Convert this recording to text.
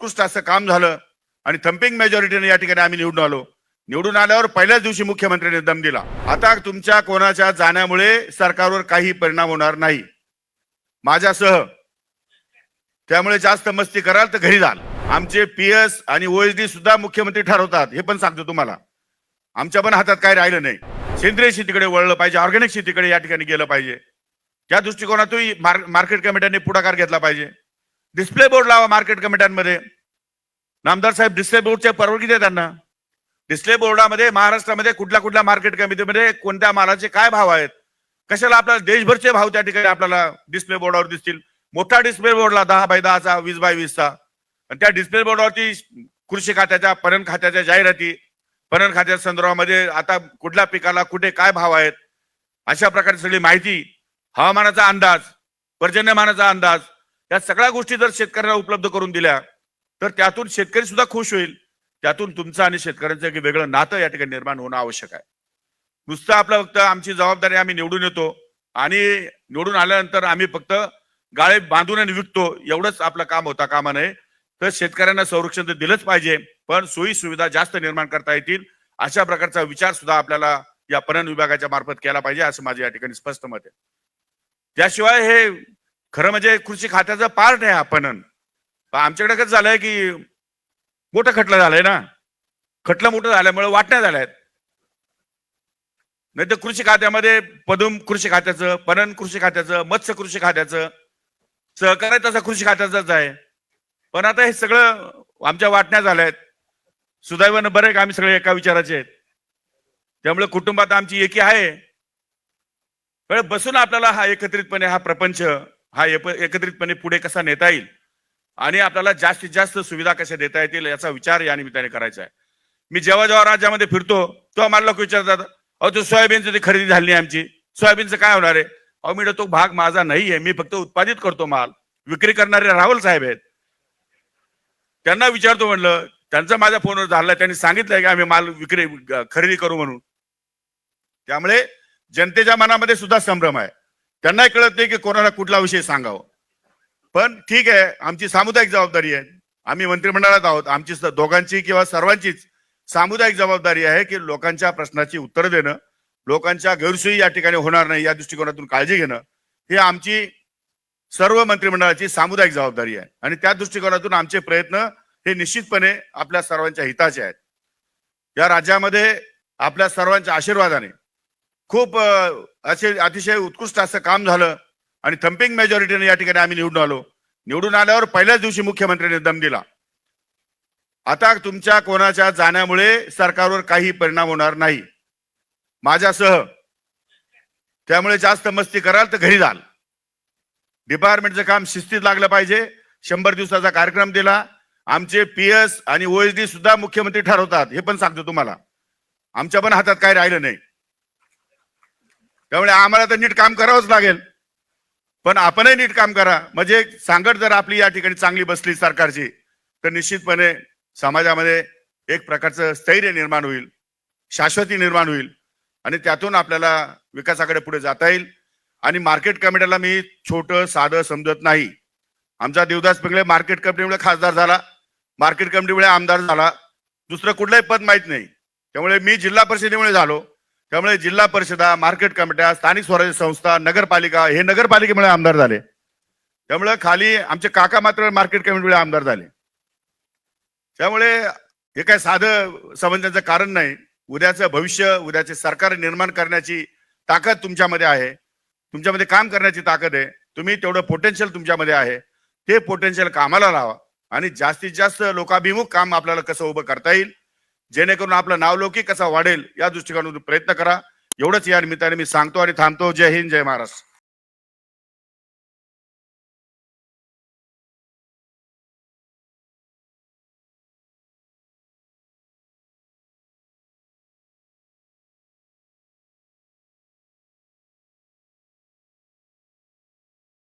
उत्कृष्ट असं काम झालं आणि थम्पिंग मेजॉरिटीने या ठिकाणी आम्ही निवडून आलो. निवडून आल्यावर पहिल्याच दिवशी मुख्यमंत्र्यांनी दम दिला. आता तुमच्या कोणाच्या जाण्यामुळे सरकारवर काही परिणाम होणार नाही, माझ्यासह. त्यामुळे जास्त मस्ती कराल तर घरी जाल. आमचे पीएस आणि ओएसडी सुद्धा मुख्यमंत्री ठरवतात, हे पण सांगतो तुम्हाला. आमच्या पण हातात काय राहिलं नाही. सेंद्रिय शेतीकडे वळलं पाहिजे, ऑर्गॅनिक शेतीकडे या ठिकाणी गेलं पाहिजे. त्या दृष्टिकोनातून मार्केट कमिट्यांनी पुढाकार घेतला पाहिजे. डिस्प्ले बोर्ड लावा मार्केट कमिट्यांमध्ये. नामदार साहेब डिस्प्ले बोर्डच्या परवानगी द्या त्यांना. डिस्प्ले बोर्डामध्ये महाराष्ट्रामध्ये कुठल्या मार्केट कमिटीमध्ये कोणत्या मालाचे काय भाव आहेत, कशाला आपल्याला देशभरचे भाव त्या ठिकाणी आपल्याला डिस्प्ले बोर्डावर दिसतील. मोठा डिस्प्ले बोर्डला 10x10चा 20x20चा, आणि त्या डिस्प्ले बोर्डावरती कृषी खात्याच्या पणन खात्याच्या जाहिराती, पणन खात्याच्या संदर्भामध्ये आता कुठल्या पिकाला कुठे काय भाव आहेत अशा प्रकारची सगळी माहिती, हवामानाचा अंदाज, पर्जन्यमानाचा अंदाज, या सगळ्या गोष्टी जर शेतकऱ्यांना उपलब्ध करून दिल्या तर त्यातून शेतकरी सुद्धा खुश होईल. त्यातून तुमचं आणि शेतकऱ्यांचं एक वेगळं नातं या ठिकाणी निर्माण होणं आवश्यक आहे. नुसतं आपलं फक्त आमची जबाबदारी आम्ही निवडून येतो आणि निवडून आल्यानंतर आम्ही फक्त गाळे बांधून आणि विकतो एवढंच आपलं काम होता कामा नये. तर शेतकऱ्यांना संरक्षण तर दिलंच पाहिजे, पण सोयी सुविधा जास्त निर्माण करता येतील अशा प्रकारचा विचार सुद्धा आपल्याला या पणन विभागाच्या मार्फत केला पाहिजे, असं माझं या ठिकाणी स्पष्ट मत आहे. त्याशिवाय हे खरं म्हणजे कृषी खात्याचा पार्ट आहे हा पणन. आमच्याकडे कसं झालंय की मोठं खटलं झालंय ना, खटलं मोठं झाल्यामुळे वाटण्या झाल्यात. नाही तर कृषी खात्यामध्ये पदुम कृषी खात्याचं, पणन कृषी खात्याचं, मत्स्य कृषी खात्याचं, सहकार्य तसा कृषी खात्याचाच आहे. पण आता हे सगळं आमच्या वाटण्या झाल्यात. सुदैवानं बरं आहे का आम्ही सगळे एका विचाराचे आहेत, त्यामुळे कुटुंबात आमची एकी आहे. पण बसून आपल्याला हा एकत्रितपणे हा प्रपंच हा एकत्रितपणे पुढे कसा नेता येईल आणि आपल्याला जास्तीत जास्त सुविधा कशा देता येतील याचा विचार या निमित्ताने करायचा आहे. मी जेव्हा जेव्हा राज्यामध्ये फिरतो तेव्हा मला लोक विचारतात, अहो तो सोयाबीनची खरेदी झाली नाही आमची, सोयाबीनचं काय होणार आहे? अहो मी तो भाग माझा नाहीये, मी फक्त उत्पादित करतो माल. विक्री करणारे राहुल साहेब आहेत, त्यांना विचारतो म्हणलं. त्यांचा माझ्या फोनवर झाला, त्यांनी सांगितलंय की आम्ही माल खरेदी करू म्हणून. त्यामुळे जनतेच्या मनामध्ये सुद्धा संभ्रम आहे. त्यांनाही कळत नाही की कोणाला कुठला विषय सांगावं. पण ठीक आहे, आमची सामुदायिक जबाबदारी आहे. आम्ही मंत्रिमंडळात आहोत, आमची दोघांची किंवा सर्वांचीच सामुदायिक जबाबदारी आहे की लोकांच्या प्रश्नाची उत्तर देणं, लोकांच्या गैरसोयी या ठिकाणी होणार नाही या दृष्टिकोनातून काळजी घेणं, ही आमची सर्व मंत्रिमंडळाची सामुदायिक जबाबदारी आहे. आणि त्या दृष्टिकोनातून आमचे प्रयत्न हे निश्चितपणे आपल्या सर्वांच्या हिताचे आहेत. या राज्यामध्ये आपल्या सर्वांच्या आशीर्वादाने खूप असे अतिशय उत्कृष्ट असं काम झालं आणि थम्पिंग मेजॉरिटीने या ठिकाणी आम्ही निवडून आलो. निवडून आल्यावर पहिल्याच दिवशी मुख्यमंत्र्यांनी दम दिला. आता तुमच्या कोणाच्या जाण्यामुळे सरकारवर काही परिणाम होणार नाही, माझ्यासह. त्यामुळे जास्त मस्ती कराल तर घरी जाल. डिपार्टमेंटचं काम शिस्तीत लागलं पाहिजे. 100 दिवसाचा कार्यक्रम दिला. आमचे पीएस आणि ओएसडी सुद्धा मुख्यमंत्री ठरवतात, हे पण सांगतो तुम्हाला. आमच्या पण हातात काय राहिलं नाही. त्यामुळे आम्हाला तर नीट काम करावंच लागेल, पण आपणही नीट काम करा. म्हणजे सांगड जर आपली या ठिकाणी चांगली बसली सरकारची तर निश्चितपणे समाजामध्ये एक प्रकारचं स्थैर्य निर्माण होईल, शाश्वती निर्माण होईल आणि त्यातून आपल्याला विकासाकडे पुढे जाता येईल. आणि मार्केट कमिटीला मी छोटं साधं समजत नाही. आमचा देवदास पिंगळे मार्केट कमिटीमुळे खासदार झाला, मार्केट कमिटीमुळे आमदार झाला, दुसरं कुठलंही पद माहित नाही. त्यामुळे मी जिल्हा परिषदेमुळे झालो. त्यामुळे जिल्हा परिषदा, मार्केट कमिट्या, स्थानिक स्वराज्य संस्था, नगरपालिका, हे नगरपालिकेमुळे आमदार झाले. त्यामुळे खाली आमचे काका मात्र मार्केट कमिटीमुळे आमदार झाले. त्यामुळे हे काय साधं समजण्याचं कारण नाही. उद्याचं भविष्य, उद्याचे सरकार निर्माण करण्याची ताकद तुमच्यामध्ये आहे, तुमच्यामध्ये काम करण्याची ताकद आहे. तुम्ही तेवढं पोटेन्शियल तुमच्यामध्ये आहे, ते पोटेन्शियल कामाला लावा आणि जास्तीत जास्त लोकाभिमुख काम आपल्याला कसं उभं करता येईल, जेणेकरून आपलं नावलौकिक कसा वाढेल या दृष्टिकोनातून प्रयत्न करा. एवढंच या निमित्ताने मी सांगतो आणि थांबतो. जय हिंद, जय महाराष्ट्र.